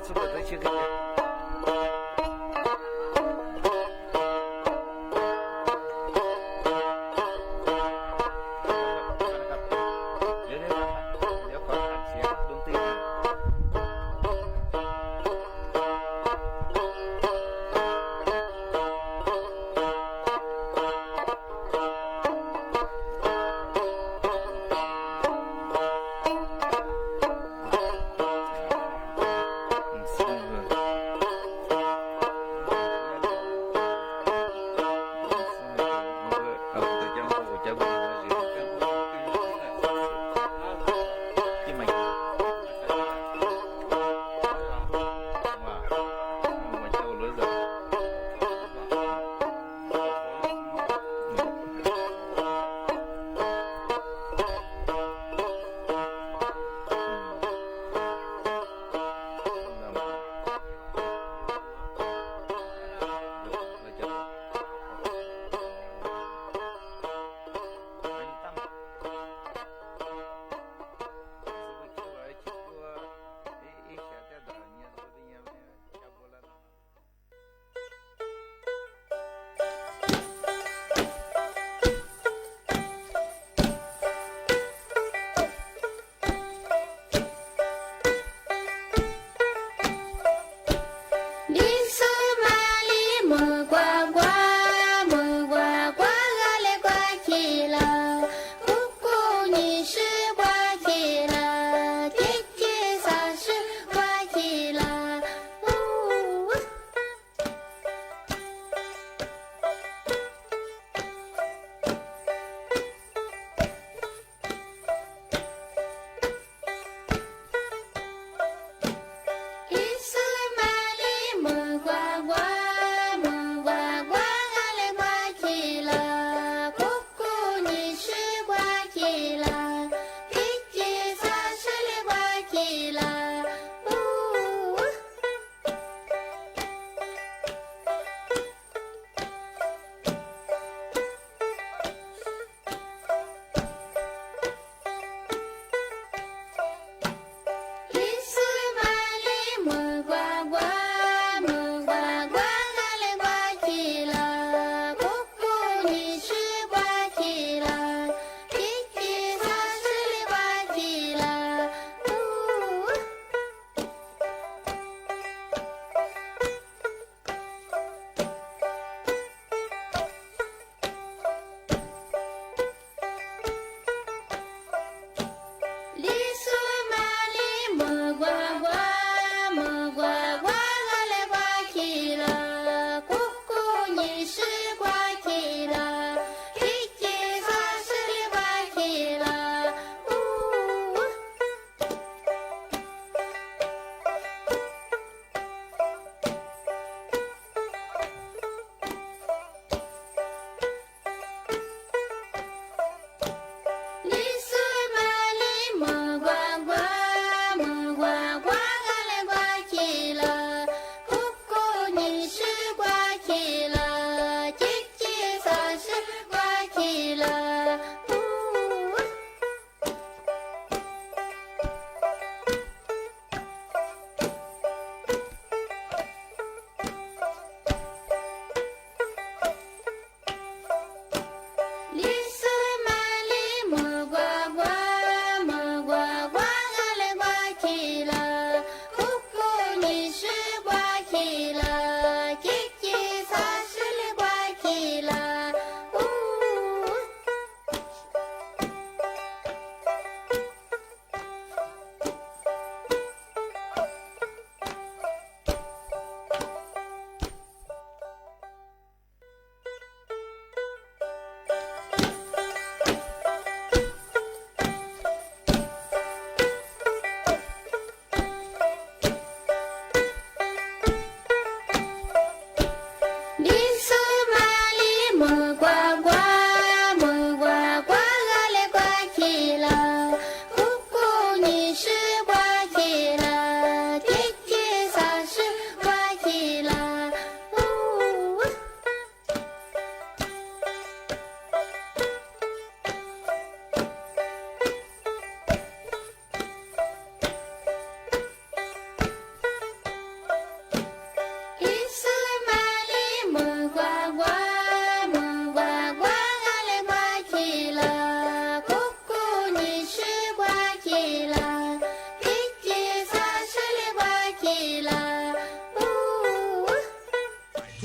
是不是这些个？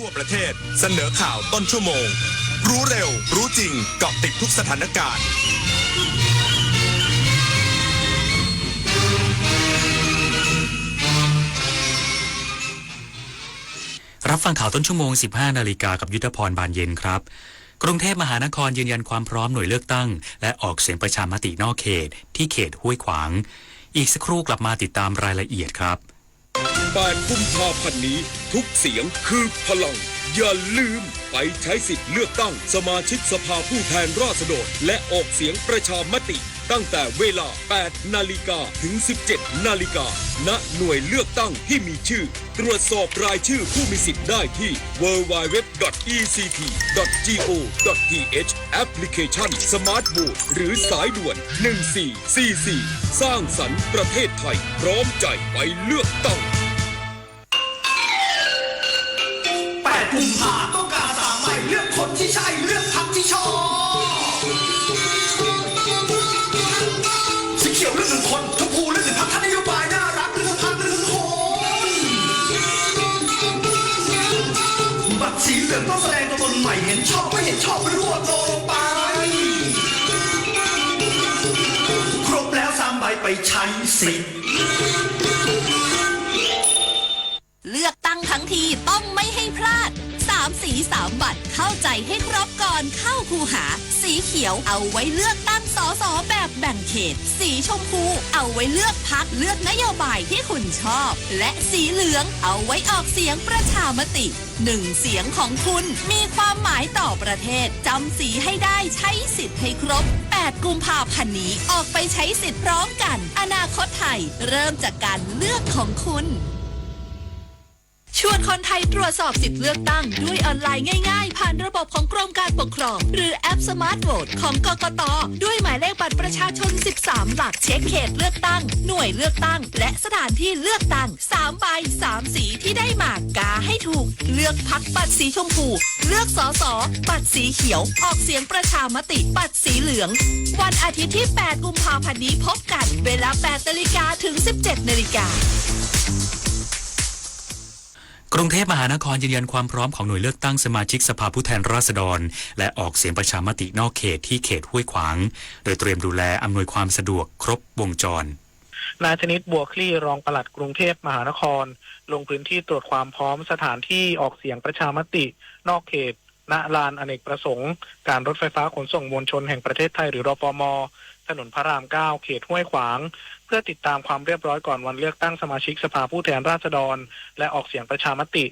ทั่วประเทศเสนอข่าวต้นชั่วโมงรู้เร็วรู้จริงเกาะติดทุกสถานการณ์รับฟังข่าวต้นชั่วโมง 15 นาฬิกากับยุทธพรบานเย็นครับกรุงเทพมหานครยืนยันความพร้อมหน่วยเลือกตั้งและออกเสียงประชามตินอกเขตที่เขตห้วยขวางอีกสักครู่กลับมาติดตามรายละเอียดครับ8 กุมภาพันธ์นี้ทุกเสียงคือพลังอย่าลืมไปใช้สิทธิ์เลือกตั้งสมาชิกสภาผู้แทนราษฎรและออกเสียงประชามติตั้งแต่เวลา 8 นาฬิกาถึง 17 นาฬิกาณหน่วยเลือกตั้งที่มีชื่อตรวจสอบรายชื่อผู้มีสิทธิ์ได้ที่ www.ect.go.th แอปพลิเคชัน Smart Vote หรือสายด่วน 1444 สร้างสรรค์ประเทศไทยพร้อมใจไปเลือกตั้ง8 กุมภาต้องการสามใหม่เลือกคนที่ใช่เลือกพรรคที่ชอบสีเขียวเลือก1 คนชมพูเลือก1 พรรคท่านนโยบายน่ารักเลือกพรรคเลือกคนบัตรสีเหลืองต้องแสดงตัวตนใหม่เห็นชอบไม่เห็นชอบรวดโลงไปครบแล้ว3 ใบไปใช้สิทธิ์เลือกตั้งทั้งทีต้องไม่ให้พลาด3 สี 3 บัตรเข้าใจให้ครบก่อนเข้าคูหาสีเขียวเอาไว้เลือกตั้งสสแบบแบ่งเขตสีชมพูเอาไว้เลือกพรรคเลือกนโยบายที่คุณชอบและสีเหลืองเอาไว้ออกเสียงประชามติ1 เสียงของคุณมีความหมายต่อประเทศจำสีให้ได้ใช้สิทธิ์ให้ครบ8 กุมภาพันธ์นี้ออกไปใช้สิทธิ์พร้อมกันอนาคตไทยเริ่มจากการเลือกของคุณชวนคนไทยตรวจสอบสิทธิเลือกตั้งด้วยออนไลน์ง่ายๆผ่านระบบของกรมการปกครองหรือแอป Smart Vote ของกกต.ด้วยหมายเลขบัตรประชาชน13 หลักเช็คเขตเลือกตั้งหน่วยเลือกตั้งและสถานที่เลือกตั้ง3 ใบ 3 สีที่ได้มากาให้ถูกเลือกพรรคบัตรสีชมพูเลือกสสบัตรสีเขียวออกเสียงประชามติบัตรสีเหลืองวันอาทิตย์ที่ 8 กุมภาพันธ์นี้พบกันเวลา 8 นาฬิกาถึง 17 นาฬิกากรุงเทพมหานครยืนยันความพร้อมของหน่วยเลือกตั้งสมาชิกสภาผู้แทนราษฎรและออกเสียงประชามตินอกเขตที่เขตห้วยขวางโดยเตรียมดูแลอำนวยความสะดวกครบวงจรนายชนิดบัวคลี่รองปลัดกรุงเทพมหานครลงพื้นที่ตรวจความพร้อมสถานที่ออกเสียงประชามตินอกเขตณลานอเนกประสงค์การรถไฟฟ้าขนส่งมวลชนแห่งประเทศไทยหรือรฟม.ถนนพระราม 9 เขตห้วยขวางเพื่อติดตามความเรียบร้อยก่อนวันเลือกตั้งสมาชิกสภาผู้แทนราษฎรและออกเสียงประชามติ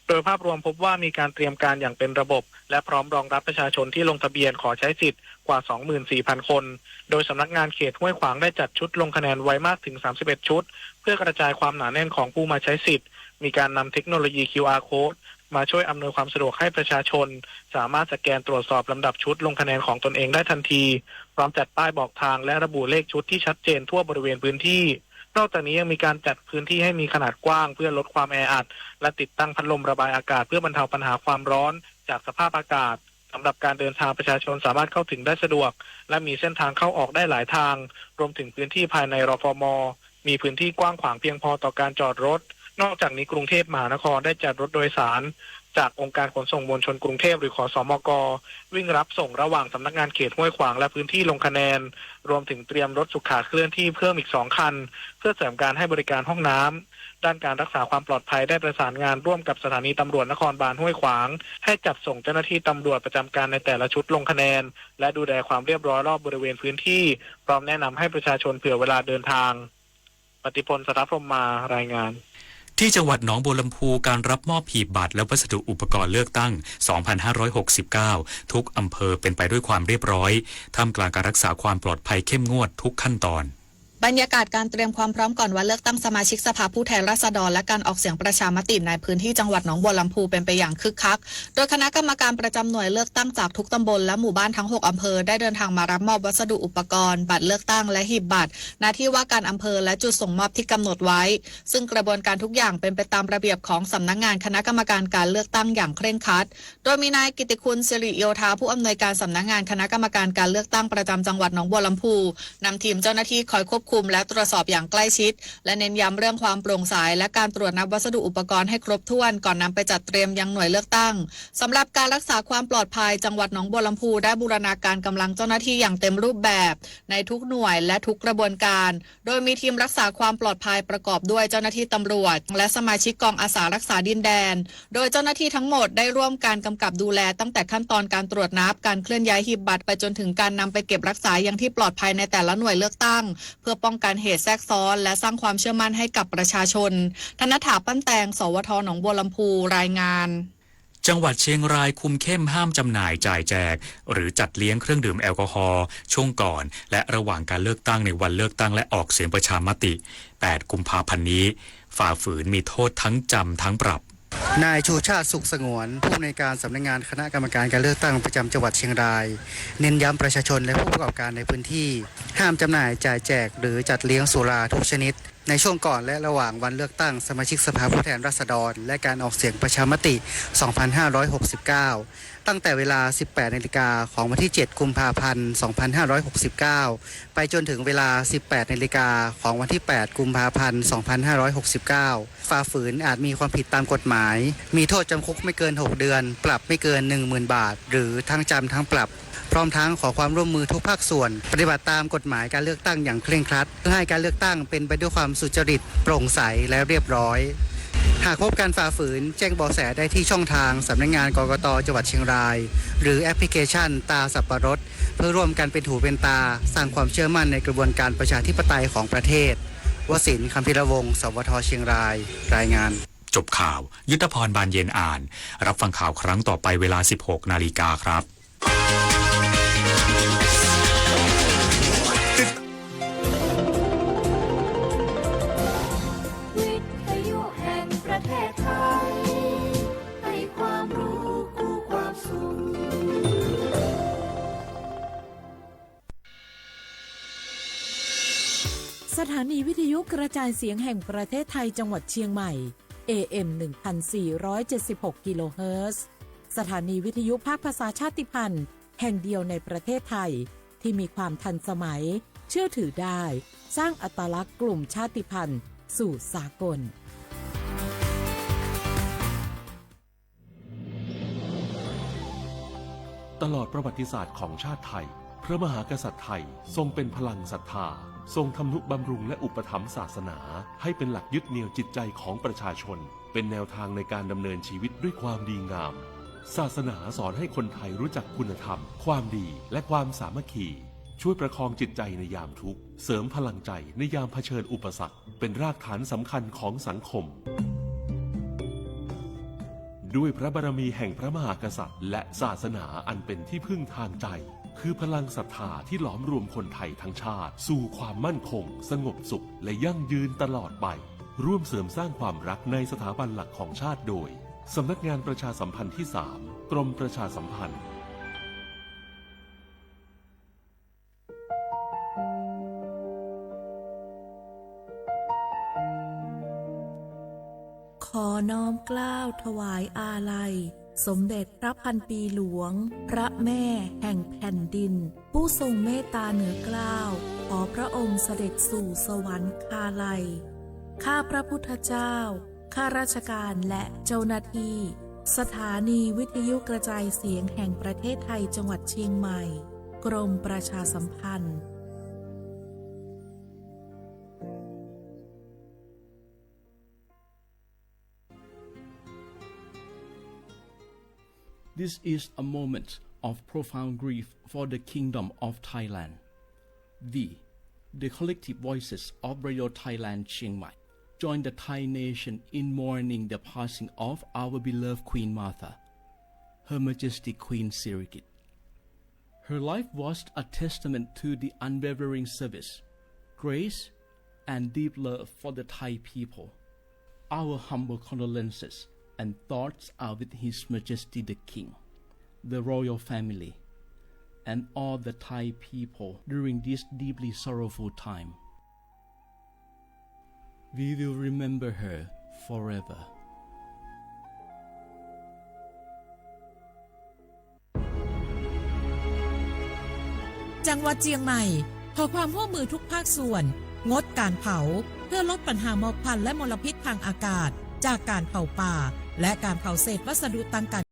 โดยภาพรวมพบว่ามีการเตรียมการอย่างเป็นระบบและพร้อมรองรับประชาชนที่ลงทะเบียนขอใช้สิทธิ์กว่า 24,000 คนโดยสำนักงานเขตห้วยขวางได้จัดชุดลงคะแนนไว้มากถึง31 ชุดเพื่อกระจายความหนาแน่นของผู้มาใช้สิทธิ์มีการนำเทคโนโลยี QR Code มาช่วยอำนวยความสะดวกให้ประชาชนสามารถสแกนตรวจสอบลำดับชุดลงคะแนนของตนเองได้ทันทีพร้อมจัดป้ายบอกทางและระบุเลขชุดที่ชัดเจนทั่วบริเวณพื้นที่นอกจากนี้ยังมีการจัดพื้นที่ให้มีขนาดกว้างเพื่อลดความแออัดและติดตั้งพัดลมระบายอากาศเพื่อบรรเทาปัญหาความร้อนจากสภาพอากาศสำหรับการเดินทางประชาชนสามารถเข้าถึงได้สะดวกและมีเส้นทางเข้าออกได้หลายทางรวมถึงพื้นที่ภายในรฟม.มีพื้นที่กว้างขวางเพียงพอต่อการจอดรถนอกจากนี้กรุงเทพมหานครได้จัดรถโดยสารจากองค์การขนส่งมวลชนกรุงเทพหรือขสมก.วิ่งรับส่งระหว่างสำนักงานเขตห้วยขวางและพื้นที่ลงคะแนนรวมถึงเตรียมรถสุขาเคลื่อนที่เพิ่มอีก2 คันเพื่อเสริมการให้บริการห้องน้ำด้านการรักษาความปลอดภัยได้ประสานงานร่วมกับสถานีตำรวจนครบาลห้วยขวางให้จัดส่งเจ้าหน้าที่ตำรวจประจำการในแต่ละชุดลงคะแนนและดูแลความเรียบร้อยรอบบริเวณพื้นที่พร้อมแนะนำให้ประชาชนเผื่อเวลาเดินทางปฏิพล สรัพพรหมารายงานที่จังหวัดหนองบัวลำพูการรับมอบหีบบัตรและวัสดุอุปกรณ์เลือกตั้ง 2569 ทุกอำเภอเป็นไปด้วยความเรียบร้อยท่ามกลางการรักษาความปลอดภัยเข้มงวดทุกขั้นตอน บรรยากาศการเตรียมความพร้อมก่อนวันเลือกตั้งสมาชิกสภาผู้แทนราษฎรและการออกเสียงประชามติในพื้นที่จังหวัดหนองบัวลำพูเป็นไปอย่างคึกคักโดยคณะกรรมการประจำหน่วยเลือกตั้งจากทุกตำบลและหมู่บ้านทั้ง6อำเภอได้เดินทางมารับมอบวัสดุอุปกรณ์บัตรเลือกตั้งและหีบบัตรณที่ว่าการอำเภอและจุดส่งมอบที่กำหนดไว้ซึ่งกระบวนการทุกอย่างเป็นไปตามระเบียบของสำนักงานคณะกรรมการการเลือกตั้งอย่างเคร่งครัดโดยมีนายกิติคุณสิริโยธาผู้อำนวยการสำนักงานคณะกรรมการการเลือกตั้งประจำจังหวัดหนองบัวลำพูนำทีมเจ้าหน้าที่คอยควบ คุมและตรวจสอบอย่างใกล้ชิดและเน้นย้ำเรื่องความโปร่งใสและการตรวจนับวัสดุอุปกรณ์ให้ครบถ้วนก่อนนำไปจัดเตรียมยังหน่วยเลือกตั้งสำหรับการรักษาความปลอดภัยจังหวัดหนองบัวลำพูได้บูรณาการกำลังเจ้าหน้าที่อย่างเต็มรูปแบบในทุกหน่วยและทุกกระบวนการโดยมีทีมรักษาความปลอดภัยประกอบด้วยเจ้าหน้าที่ตำรวจและสมาชิกกองอาสารักษาดินแดนโดยเจ้าหน้าที่ทั้งหมดได้ร่วมการกำกับดูแลตั้งแต่ขั้นตอนการตรวจนับการเคลื่อนย้ายหีบบัตรไปจนถึงการนำไปเก็บรักษาอย่างที่ปลอดภัยในแต่ละหน่วยเลือกตั้งเพื่อป้องกันเหตุแทรกซ้อนและสร้างความเชื่อมั่นให้กับประชาชนธนถาปั้นแตงสวทหนองบัวลำพูรายงานจังหวัดเชียงรายคุมเข้มห้ามจำหน่ายจ่ายแจกหรือจัดเลี้ยงเครื่องดื่มแอลกอฮอล์ช่วงก่อนและระหว่างการเลือกตั้งในวันเลือกตั้งและออกเสียงประชามติ8กุมภาพันธ์นี้ฝ่าฝืนมีโทษทั้งจำทั้งปรับนายชูชาติสุขสงวนผู้อำนวยการสำนักงานคณะกรรมการการเลือกตั้งประจำจังหวัดเชียงรายเน้นย้ำประชาชนและผู้ประกอบการในพื้นที่ห้ามจำหน่ายจ่ายแจกหรือจัดเลี้ยงสุราทุกชนิดในช่วงก่อนและระหว่างวันเลือกตั้งสมาชิกสภาผู้แทนราษฎรและการออกเสียงประชามติ 2569 ตั้งแต่เวลา 18 นาฬิกาของวันที่ 7 กุมภาพันธ์ 2569 ไปจนถึงเวลา 18 นาฬิกาของวันที่ 8 กุมภาพันธ์ 2569 ฝ่าฝืนอาจมีความผิดตามกฎหมายมีโทษจำคุกไม่เกิน 6 เดือนปรับไม่เกิน 10,000 บาทหรือทั้งจำทั้งปรับพร้อมทั้งขอความร่วมมือทุกภาคส่วนปฏิบัติตามกฎหมายการเลือกตั้งอย่างเคร่งครัดเพื่อให้การเลือกตั้งเป็นไปด้วยความสุจริตโปร่งใสและเรียบร้อยหากพบการฝ่าฝืนแจ้งเบาะแสได้ที่ช่องทางสำนักงานกกต.จังหวัดเชียงรายหรือแอปพลิเคชันตาสับปะรดเพื่อร่วมกันเป็นหูเป็นตาสร้างความเชื่อมั่นในกระบวนการประชาธิปไตยของประเทศวสินทร์ คำพิรวงศ์ สวท.เชียงรายรายงานจบข่าวยุทธพรบานเย็นอ่านรับฟังข่าวครั้งต่อไปเวลา 16 นาฬิกาครับสถานีวิทยุกระจายเสียงแห่งประเทศไทยจังหวัดเชียงใหม่ AM 1476 กิโลเฮิรตซ์สถานีวิทยุภาคภาษาชาติพันธุ์แห่งเดียวในประเทศไทยที่มีความทันสมัยเชื่อถือได้สร้างอัตลักษณ์กลุ่มชาติพันธุ์สู่สากลตลอดประวัติศาสตร์ของชาติไทยพระมหากษัตริย์ไทยทรงเป็นพลังศรัทธาทรงทำนุบำรุงและอุปถัมภ์ศาสนาให้เป็นหลักยึดเหนี่ยวจิตใจของประชาชนเป็นแนวทางในการดำเนินชีวิตด้วยความดีงามศาสนาสอนให้คนไทยรู้จักคุณธรรมความดีและความสามัคคีช่วยประคองจิตใจในยามทุกข์เสริมพลังใจในยามเผชิญอุปสรรคเป็นรากฐานสำคัญของสังคมด้วยพระบารมีแห่งพระมหากษัตริย์และศาสนาอันเป็นที่พึ่งทางใจคือพลังศรัทธาที่หลอมรวมคนไทยทั้งชาติสู่ความมั่นคงสงบสุขและยั่งยืนตลอดไปร่วมเสริมสร้างความรักในสถาบันหลักของชาติโดยสำนักงานประชาสัมพันธ์ที่ 3 กรมประชาสัมพันธ์ขอน้อมเกล้าถวายอาลัยสมเด็จพระพันปีหลวงพระแม่แห่งแผ่นดินผู้ทรงเมตตาเหนือเกล้าขอพระองค์เสด็จสู่สวรรคาลัยข้าพระพุทธเจ้าข้าราชการและเจ้าหน้าที่สถานีวิทยุกระจายเสียงแห่งประเทศไทยจังหวัดเชียงใหม่กรมประชาสัมพันธ์This is a moment of profound grief for the Kingdom of Thailand. The collective voices of Radio Thailand Chiang Mai join the Thai nation in mourning the passing of our beloved Queen Martha, Her Majesty Queen Sirikit. Her life was a testament to the unwavering service, grace, and deep love for the Thai people. Our humble condolences and thoughts are with His Majesty the King, the royal family, and all the Thai people during this deeply sorrowful time. We will remember her forever. จังหวัดเชียงใหม่ขอความร่วมมือทุกภาคส่วน งดการเผาเพื่อลดปัญหาหมอกควันและมลพิษทางอากาศจากการเผาป่าและการเผาเศษวัสดุต่าง